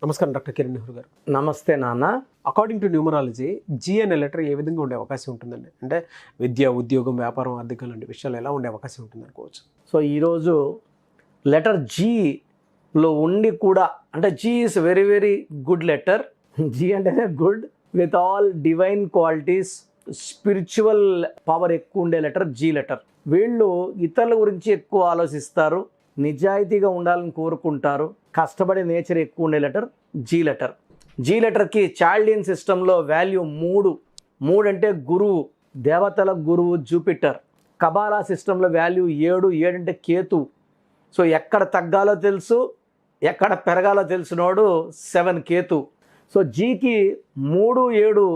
నమస్కారం డాక్టర్ కిరణ్ నెహ్రూ గారు. నమస్తే నాన్న. అకార్డింగ్ టు న్యూమరాలజీ జీ అనే లెటర్ ఏ విధంగా ఉండే అవకాశం ఉంటుందండి? అంటే విద్య, ఉద్యోగం, వ్యాపారం, ఆర్థికం లాంటి విషయాలు ఎలా ఉండే అవకాశం ఉంటుంది అనుకోవచ్చు? సో ఈరోజు లెటర్ జీలో ఉండి కూడా, అంటే G is very very good letter. G అంటేనే good with all divine qualities, spiritual power ఎక్కువ ఉండే లెటర్ జీ లెటర్. వీళ్ళు ఇతరుల గురించి ఎక్కువ ఆలోచిస్తారు, నిజాయితీగా ఉండాలని కోరుకుంటారు, కష్టపడే నేచర్ ఎక్కువ ఉండే లెటర్ జీ లెటర్. జీ లెటర్కి చాల్డియన్ సిస్టంలో వాల్యూ 3 అంటే గురువు, దేవతల గురువు జూపిటర్. కబాలా సిస్టంలో వాల్యూ 7 అంటే కేతు. సో ఎక్కడ తగ్గాలో తెలుసు, ఎక్కడ పెరగాలో తెలిసినోడు 7 కేతు. సో జీకి 3, 7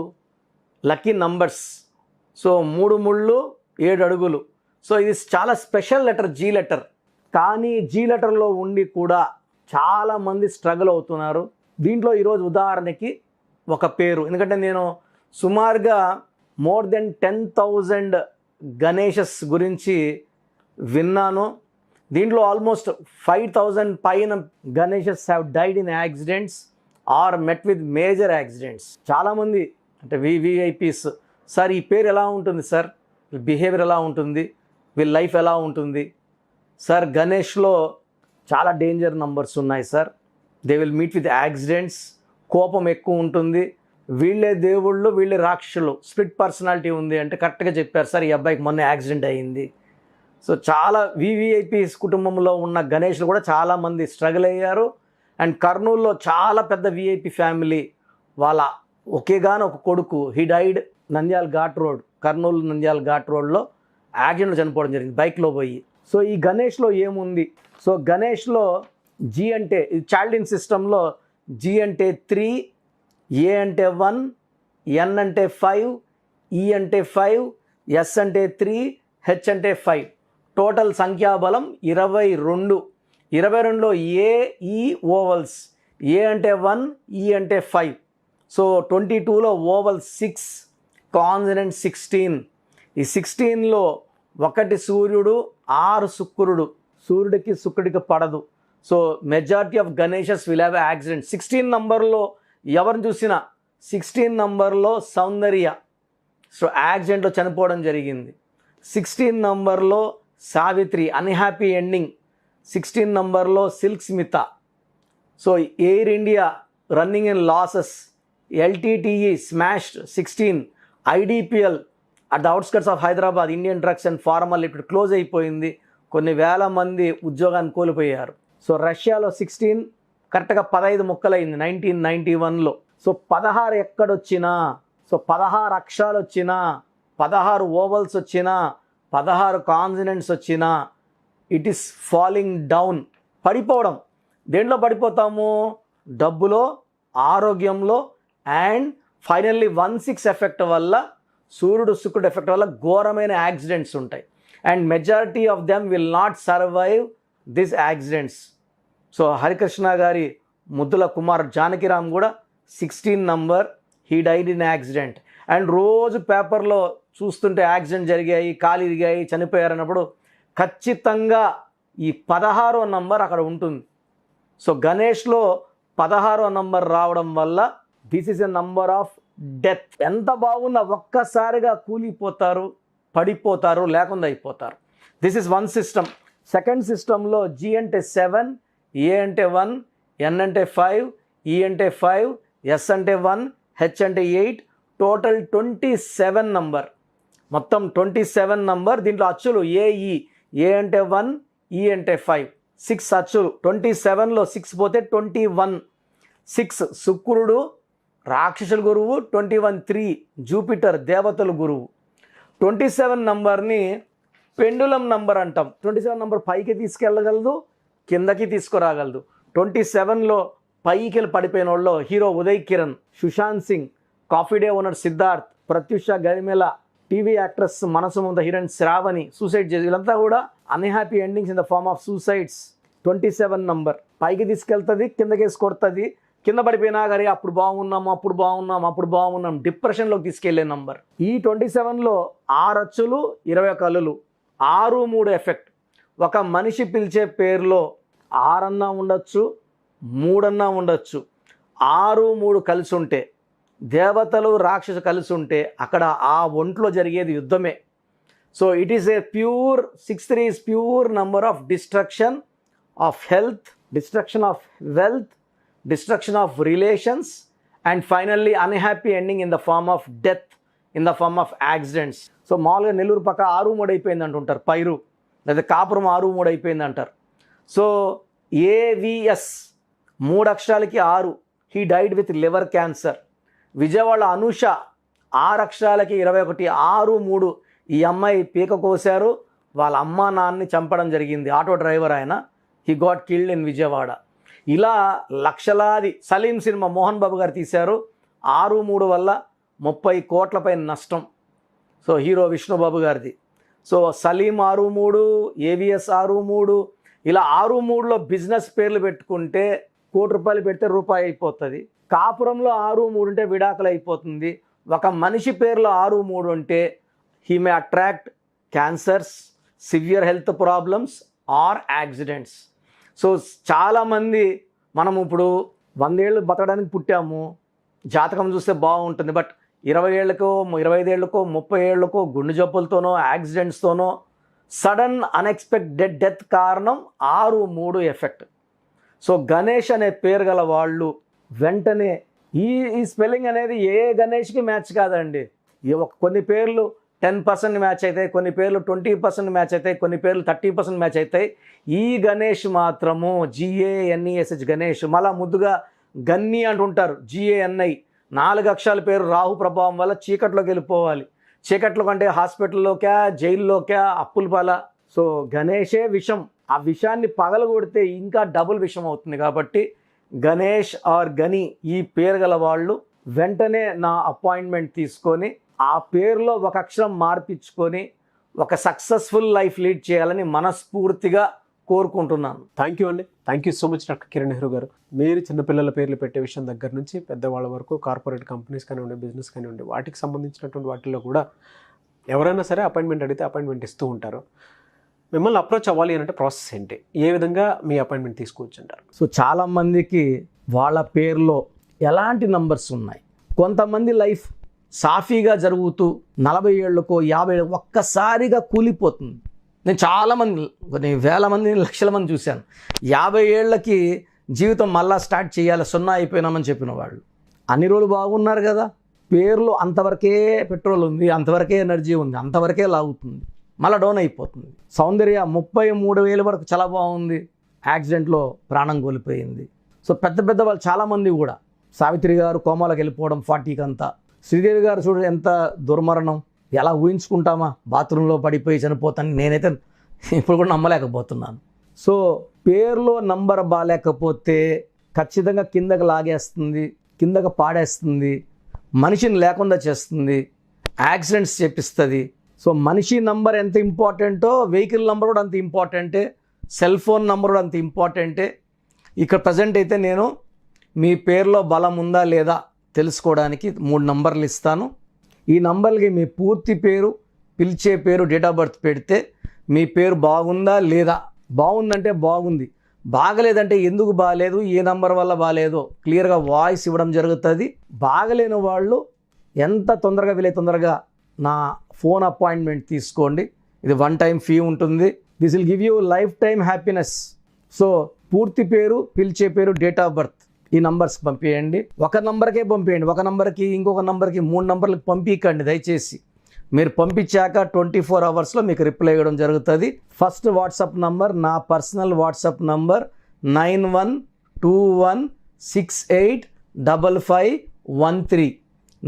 లక్కీ నంబర్స్. సో 3 ముళ్ళు 7 అడుగులు. సో ఇది చాలా స్పెషల్ లెటర్ జీ లెటర్. కానీ జీ లెటర్లో ఉండి కూడా చాలామంది స్ట్రగుల్ అవుతున్నారు. దీంట్లో ఈరోజు ఉదాహరణకి ఒక పేరు, ఎందుకంటే నేను సుమారుగా మోర్ దెన్ 10,000 గణేషస్ గురించి విన్నాను. దీంట్లో ఆల్మోస్ట్ 5,000 పైన Ganeshas have died in accidents or met with major accidents. చాలామంది అంటే విఐపీస్, సార్ ఈ పేరు ఎలా ఉంటుంది సార్, వీళ్ళ బిహేవియర్ ఎలా ఉంటుంది, వీళ్ళ లైఫ్ ఎలా ఉంటుంది సార్, గణేష్లో చాలా డేంజర్ నంబర్స్ ఉన్నాయి sir, they will meet with accidents, కోపం ఎక్కువ ఉంటుంది, వీళ్ళే దేవుళ్ళు వీళ్ళే రాక్షసులు, స్ప్లిట్ పర్సనాలిటీ ఉంది అంటే కరెక్ట్గా చెప్పారు సార్, ఈ అబ్బాయికి మొన్న యాక్సిడెంట్ అయ్యింది. సో చాలా వివిఐపీస్ కుటుంబంలో ఉన్న గణేష్లు కూడా చాలామంది స్ట్రగుల్ అయ్యారు. అండ్ కర్నూలులో చాలా పెద్ద విఐపి ఫ్యామిలీ, వాళ్ళ ఒకేగాని ఒక కొడుకు he died Nandyal ghat road, Kurnool Nandyal ghat రోడ్లో యాక్సిడెంట్లో చనిపోవడం జరిగింది బైక్లో పోయి. సో ఈ గణేష్లో ఏముంది? సో గణేష్లో జీ అంటే చాల్డిన్ సిస్టంలో జీ అంటే 3, ఏ అంటే 1, ఎన్ అంటే 5, ఈ అంటే 5, ఎస్ అంటే 3, హెచ్ అంటే 5. టోటల్ సంఖ్యాబలం 22. 22లో ఏ, ఈ ఓవల్స్, ఏ అంటే 1, ఈ అంటే 5. సో 22లో ఓవల్ 6, కాన్సనెంట్ 16. ఈ 16లో 1 సూర్యుడు, 6 శుక్రుడు. సూర్యుడికి శుక్రుడికి పడదు. So majority of Ganesha's will have accident. 16 నంబర్లో ఎవరిని చూసినా 16 నంబర్లో సౌందర్య సో యాక్సిడెంట్లో చనిపోవడం జరిగింది. 16 నంబర్లో సావిత్రి అన్హ్యాపీ ఎండింగ్. 16 నంబర్లో Silk Smitha. So Air India running in losses. LTTE smashed 16. IDPL at the outskirts of Hyderabad, Indian Drugs and Pharma Limited close అయిపోయింది. కొన్ని వేల మంది ఉద్యోగాన్ని కోల్పోయారు. సో రష్యాలో 16 కరెక్ట్గా 15 ముక్కలైంది 1991లో. సో 16 ఎక్కడొచ్చినా, సో 16 అక్షరాలు వచ్చినా, 16 ఓవల్స్ వచ్చినా, 16 కాన్సనెంట్స్ వచ్చినా ఇట్ ఈస్ ఫాలింగ్ డౌన్, పడిపోవడం. దేంట్లో పడిపోతాము? డబ్బులో, ఆరోగ్యంలో, అండ్ ఫైనల్లీ 1/6 ఎఫెక్ట్ వల్ల, సూర్యుడు శుక్రుడు ఎఫెక్ట్ వల్ల ఘోరమైన యాక్సిడెంట్స్ ఉంటాయి. And majority of them will not survive this accidents. So Harikrishna గారి ముద్దుల కుమార్ జానకిరామ్ కూడా 16 number, he died in accident. And రోజు పేపర్లో చూస్తుంటే యాక్సిడెంట్ జరిగాయి, కాలు ఇరిగాయి, చనిపోయారన్నప్పుడు ఖచ్చితంగా ఈ 16వ నంబర్ అక్కడ ఉంటుంది. సో గణేష్లో 16వ నంబర్ రావడం వల్ల this is a number of death. ఎంత బాగున్నా ఒక్కసారిగా కూలిపోతారు, పడిపోతారు, లేకుండా అయిపోతారు. This is one system. Second సిస్టంలో జీ అంటే 7, ఏ అంటే 1, ఎన్ అంటే 5, ఈ అంటే 5, ఎస్ అంటే 1, హెచ్ అంటే 8. Total 27 number. మొత్తం 27 నంబర్. దీంట్లో అచ్చులు ఏఈ, ఏ అంటే 1, ఈ అంటే 5. 6 అచ్చులు. 27లో 6 పోతే 21. 6 శుక్రుడు రాక్షసుల గురువు, 21 3 జూపిటర్ దేవతల గురువు. 27 నంబర్ని పెండులం నంబర్ అంటాం. 27 నంబర్ పైకి తీసుకెళ్ళగలదు, కిందకి తీసుకురాగలదు. 27లో పైకి పడిపోయిన వాళ్ళు hero Uday Kiran, Sushant Singh, Coffee Day owner Siddharth, Pratyusha Garimella, TV actress మనసు ముంద హీరోయిన్ శ్రావణి సూసైడ్ చేసి, వీళ్ళంతా కూడా unhappy endings in the form of suicides. 27 number పైకి తీసుకెళ్తుంది, కిందకేసి కొడుతుంది. కింద పడిపోయినా కానీ అప్పుడు బాగున్నాం డిప్రెషన్లోకి తీసుకెళ్లే నంబర్. ఈ 27లో 6 అచ్చులు, 21 అల్లులు, 6 3 ఎఫెక్ట్. ఒక మనిషి పిలిచే పేరులో 6 అన్నా ఉండొచ్చు, 3 అన్నా ఉండొచ్చు. 6 3 కలిసి ఉంటే, దేవతలు రాక్షసు కలిసి ఉంటే అక్కడ ఆ ఒంట్లో జరిగేది యుద్ధమే. So it is a pure 6 3 is pure number of destruction of health, destruction of wealth, destruction of relations and finally unhappy ending in the form of death, in the form of accidents. So మామూలుగా నెల్లూరు పక్క 6 3 అయిపోయింది అంటుంటారు, పైరు లేదా కాపురం 6 3 అయిపోయింది అంటారు. So AVS 3 అక్షరాలకి 6, he died with liver cancer. Vijayawada Anusha 6 అక్షరాలకి 21, 6 3 ఈ అమ్మాయి పీక కోశారు, వాళ్ళ అమ్మా నాన్నని చంపడం జరిగింది. ఆటో డ్రైవర్ ఆయన, he got killed in Vijayawada. ఇలా లక్షలాది. సలీం సినిమా మోహన్ బాబు గారు తీశారు, 6 3 వల్ల 30 కోట్లపై నష్టం. సో హీరో విష్ణుబాబు గారిది. సో సలీం 6 3, AVS 6 3, ఇలా 6 3లో బిజినెస్ పేర్లు పెట్టుకుంటే ₹1 పెడితే రూపాయి అయిపోతుంది. కాపురంలో 6 3 ఉంటే విడాకులు అయిపోతుంది. ఒక మనిషి పేరులో 6 3 ఉంటే he may attract cancers, severe health problems or accidents. So చాలామంది మనం ఇప్పుడు 100 ఏళ్ళు బతకడానికి పుట్టాము, జాతకం చూస్తే బాగుంటుంది, బట్ 20 ఏళ్ళకో 25 ఏళ్ళకో 30 ఏళ్ళకో గుండె జబ్బులతోనో యాక్సిడెంట్స్తోనో సడన్ అన్ఎక్స్పెక్టెడ్ డెత్ కారణం 6 3 ఎఫెక్ట్. సో గణేష్ అనే పేరు గల వాళ్ళు వెంటనే ఈ స్పెల్లింగ్ అనేది ఏ గణేష్కి మ్యాచ్ కాదండి. కొన్ని పేర్లు 10% మ్యాచ్ అవుతాయి, కొన్ని పేర్లు 20% మ్యాచ్ అవుతాయి, కొన్ని పేర్లు 30% మ్యాచ్ అవుతాయి. ఈ గణేష్ మాత్రము GANESH గణేష్. మళ్ళా ముద్దుగా గన్ని అంటుంటారు, GANI. 4 అక్షరాల పేరు రాహు ప్రభావం వల్ల చీకట్లోకి వెళ్ళిపోవాలి. చీకట్లో కంటే హాస్పిటల్లోకా, జైల్లోకా, అప్పుల పాల. సో గణేషే విషం. ఆ విషాన్ని పగలగొడితే ఇంకా డబుల్ విషం అవుతుంది. కాబట్టి గణేష్ ఆర్ గని ఈ పేరు గల వాళ్ళు వెంటనే నా అపాయింట్మెంట్ తీసుకొని ఆ పేరులో ఒక అక్షరం మార్పించుకొని ఒక సక్సెస్ఫుల్ లైఫ్ లీడ్ చేయాలని మనస్ఫూర్తిగా కోరుకుంటున్నాను. థ్యాంక్ యూ అండి. Thank you so much doctor Kiran Nehru గారు. మీరు చిన్నపిల్లల పేర్లు పెట్టే విషయం దగ్గర నుంచి పెద్దవాళ్ళ వరకు కార్పొరేట్ కంపెనీస్ కానివ్వండి, బిజినెస్ కానివ్వండి, వాటికి సంబంధించినటువంటి వాటిల్లో కూడా ఎవరైనా సరే అపాయింట్మెంట్ అడిగితే అపాయింట్మెంట్ ఇస్తూ ఉంటారు. మిమ్మల్ని అప్రోచ్ అవ్వాలి అంటే ప్రాసెస్ ఏంటి, ఏ విధంగా మీ అపాయింట్మెంట్ తీసుకోవచ్చు అంటారు? సో చాలామందికి వాళ్ళ పేరులో ఎలాంటి నంబర్స్ ఉన్నాయి. కొంతమంది లైఫ్ సాఫీగా జరుగుతూ 40 ఏళ్ళకో 50 ఏళ్ళకో ఒక్కసారిగా కూలిపోతుంది. నేను చాలామంది, కొన్ని వేల మంది, లక్షల మంది చూశాను. 50 ఏళ్ళకి జీవితం మళ్ళా స్టార్ట్ చేయాలి, 0 అయిపోయినామని చెప్పిన వాళ్ళు. అన్ని రోజులు బాగున్నారు కదా, పేర్లో అంతవరకే పెట్రోల్ ఉంది, అంతవరకే ఎనర్జీ ఉంది, అంతవరకే లాగుతుంది, మళ్ళీ డౌన్ అయిపోతుంది. సౌందర్య 33,000 వరకు చాలా బాగుంది, యాక్సిడెంట్లో ప్రాణం కోల్పోయింది. సో పెద్ద పెద్ద వాళ్ళు చాలామంది కూడా, సావిత్రి గారు కోమాలకు వెళ్ళిపోవడం 40కి అంతా. శ్రీదేవి గారు చూడ ఎంత దుర్మరణం, ఎలా ఊహించుకుంటామా, బాత్రూంలో పడిపోయి చనిపోతాను. నేనైతే ఇప్పుడు కూడా నమ్మలేకపోతున్నాను. సో పేరులో నంబర్ బాగాలేకపోతే ఖచ్చితంగా కిందకి లాగేస్తుంది, కిందకి పాడేస్తుంది, మనిషిని లేకుండా చేస్తుంది, యాక్సిడెంట్స్ చేపిస్తుంది. సో మనిషి నంబర్ ఎంత ఇంపార్టెంటో వెహికల్ నంబర్ కూడా అంత ఇంపార్టెంటే, సెల్ ఫోన్ నంబర్ కూడా అంత ఇంపార్టెంటే. ఇక్కడ ప్రజెంట్ అయితే నేను మీ పేరులో బలం ఉందా లేదా తెలుసుకోవడానికి 3 నంబర్లు ఇస్తాను. ఈ నంబర్లకి మీ పూర్తి పేరు, పిలిచే పేరు, డేట్ ఆఫ్ బర్త్ పెడితే మీ పేరు బాగుందా లేదా, బాగుందంటే బాగుంది, బాగలేదంటే ఎందుకు బాగలేదు, ఏ నంబర్ వల్ల బాగలేదో క్లియర్గా వాయిస్ ఇవ్వడం జరుగుతుంది. బాగలేని వాళ్ళు ఎంత తొందరగా వీలైతే తొందరగా నా ఫోన్ అపాయింట్మెంట్ తీసుకోండి. ఇది 1 టైం ఫీ ఉంటుంది. This will give you life time happiness. So పూర్తి పేరు, పిలిచే పేరు, డేట్ ఆఫ్ బర్త్ ఈ నంబర్స్కి పంపించండి. ఒక నంబర్కే పంపించండి, ఒక నంబర్కి ఇంకొక నంబర్కి 3 నంబర్లకు పంపించండి దయచేసి. మీరు పంపించాక 24 అవర్స్లో మీకు రిప్లై ఇవ్వడం జరుగుతుంది. ఫస్ట్ వాట్సాప్ నంబర్ నా personal WhatsApp number 9121685513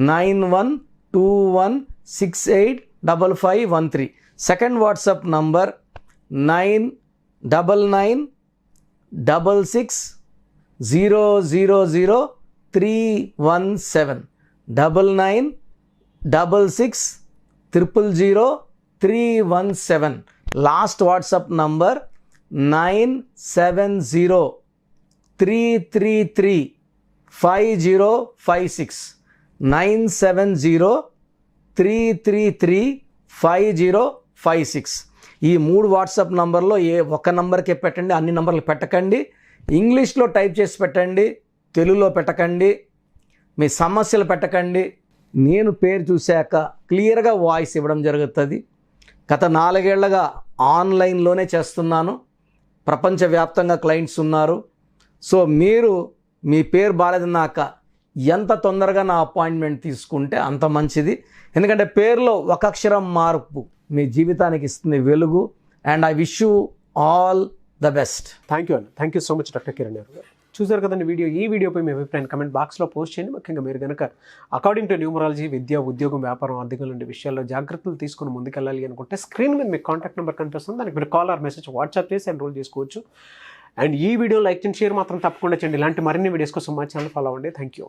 9121685513. Second WhatsApp number 9966000317 9966000317. Last WhatsApp number 9703335056 9703335056. ఈ 3 వాట్సాప్ నంబర్లో ఏ ఒక్క నంబర్కే పెట్టండి, అన్ని నంబర్లు పెట్టకండి. ఇంగ్లీష్లో టైప్ చేసి పెట్టండి, తెలుగులో పెట్టకండి, మీ సమస్యలు పెట్టకండి. నేను పేరు చూశాక క్లియర్గా వాయిస్ ఇవ్వడం జరుగుతుంది. గత 4 ఏళ్లుగా ఆన్లైన్లోనే చేస్తున్నాను. ప్రపంచవ్యాప్తంగా క్లయింట్స్ ఉన్నారు. సో మీరు మీ పేరు బాలేదన్నాక ఎంత తొందరగా నా అపాయింట్మెంట్ తీసుకుంటే అంత మంచిది. ఎందుకంటే పేరులో ఒక అక్షరం మార్పు మీ జీవితానికి ఇస్తుంది వెలుగు. And I wish you all the best. Thank you అండి. Thank you so much doctor Kiran Nehru garu. చూసారు కదండి వీడియో. ఈ వీడియోపై మీ అభిప్రాయం కమెంట్ బాక్స్లో పోస్ట్ చేయండి. ముఖ్యంగా మీరు కనుక అకార్డింగ్ టు న్యూమరాలజీ, విద్య, ఉద్యోగం, వ్యాపారం, ఆర్థికం లాంటి విషయాల్లో జాగ్రత్తలు తీసుకుని ముందుకెళ్ళాలి అనుకుంటే స్క్రీన్ మీద మీకు కాంటాక్ట్ నెంబర్ కనిపిస్తుంది. దానికి మీరు కాల్ ఆర్ మెసేజ్ వాట్సాప్ చేసి ఎన్రోల్ చేసుకోవచ్చు. అండ్ ఈ వీడియో లైక్ చేయండి, షేర్ మాత్రం తప్పకుండా చేయండి. ఇలాంటి మరిన్ని వీడియోస్ కోసం మా ఛానల్ ఫాలో అవ్వండి. Thank you.